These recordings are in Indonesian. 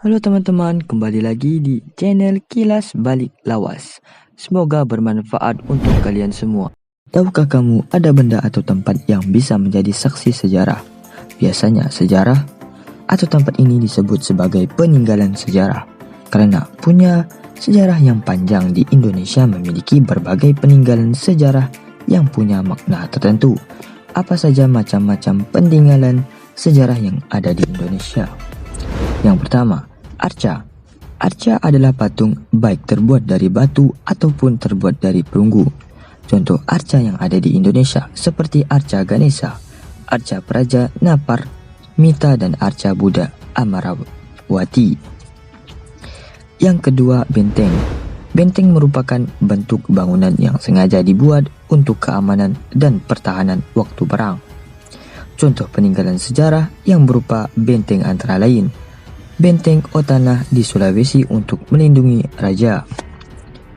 Halo teman-teman, kembali lagi di channel Kilas Balik Lawas. Semoga bermanfaat untuk kalian semua. Tahukah kamu ada benda atau tempat yang bisa menjadi saksi sejarah? Biasanya sejarah atau tempat ini disebut sebagai peninggalan sejarah karena punya sejarah yang panjang. Di Indonesia memiliki berbagai peninggalan sejarah yang punya makna tertentu. Apa saja macam-macam peninggalan sejarah yang ada di Indonesia? Yang pertama, arca. Arca adalah patung baik terbuat dari batu ataupun terbuat dari perunggu. Contoh arca yang ada di Indonesia seperti arca Ganesha, arca Praja Napar, Mita, dan arca Buddha Amarawati. Yang kedua, benteng. Benteng merupakan bentuk bangunan yang sengaja dibuat untuk keamanan dan pertahanan waktu perang. Contoh peninggalan sejarah yang berupa benteng antara lain Benteng Otana di Sulawesi untuk melindungi raja.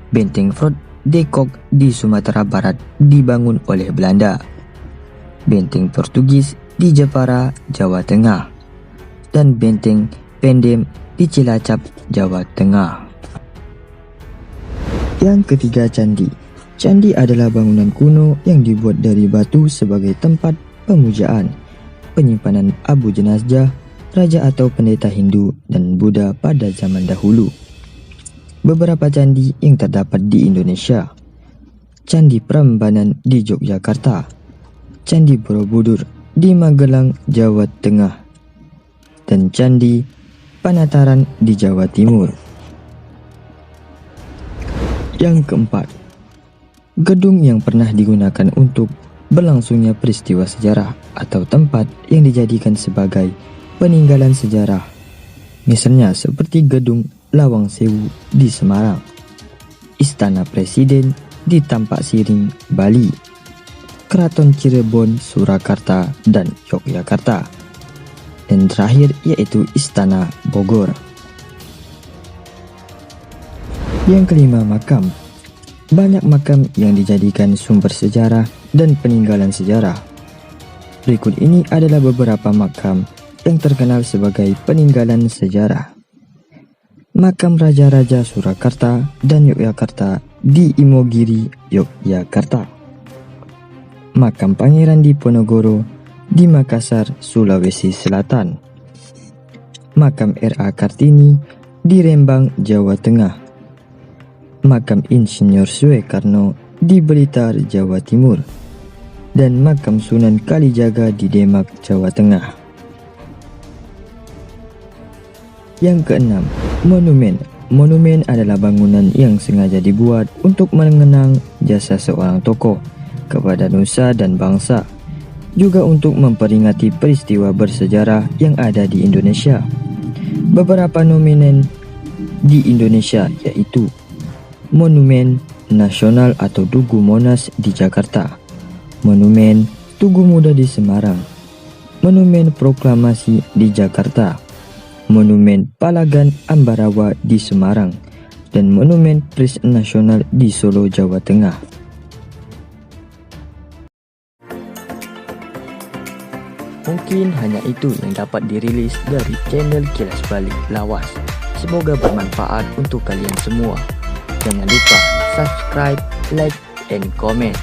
Benteng Fort de Kock di Sumatera Barat dibangun oleh Belanda. Benteng Portugis di Jepara, Jawa Tengah. Dan Benteng Pendem di Cilacap, Jawa Tengah. Yang ketiga, candi. Candi adalah bangunan kuno yang dibuat dari batu sebagai tempat pemujaan, penyimpanan abu jenazah raja atau pendeta Hindu dan Buddha pada zaman dahulu. Beberapa candi yang terdapat di Indonesia: Candi Prambanan di Yogyakarta, Candi Borobudur di Magelang, Jawa Tengah, dan Candi Panataran di Jawa Timur. Yang keempat, gedung yang pernah digunakan untuk berlangsungnya peristiwa sejarah atau tempat yang dijadikan sebagai peninggalan sejarah, misalnya seperti Gedung Lawang Sewu di Semarang, Istana Presiden di Tampak Siring, Bali, Keraton Cirebon, Surakarta, dan Yogyakarta, dan terakhir yaitu Istana Bogor. Yang kelima, makam. Banyak makam yang dijadikan sumber sejarah dan peninggalan sejarah. Berikut ini adalah beberapa makam yang terkenal sebagai peninggalan sejarah. Makam Raja-Raja Surakarta dan Yogyakarta di Imogiri, Yogyakarta. Makam Pangeran Diponegoro di Makassar, Sulawesi Selatan. Makam R.A. Kartini di Rembang, Jawa Tengah. Makam Insinyur Soekarno di Blitar, Jawa Timur. Dan makam Sunan Kalijaga di Demak, Jawa Tengah. Yang keenam, monumen. Monumen adalah bangunan yang sengaja dibuat untuk mengenang jasa seorang tokoh kepada nusa dan bangsa, juga untuk memperingati peristiwa bersejarah yang ada di Indonesia. Beberapa monumen di Indonesia yaitu Monumen Nasional atau Tugu Monas di Jakarta, Monumen Tugu Muda di Semarang, Monumen Proklamasi di Jakarta, Monumen Palagan Ambarawa di Semarang, dan Monumen Pres Nasional di Solo, Jawa Tengah. Mungkin hanya itu yang dapat dirilis dari channel Kilas Balik Lawas. Semoga bermanfaat untuk kalian semua. Jangan lupa subscribe, like, and comment.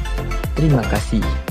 Terima kasih.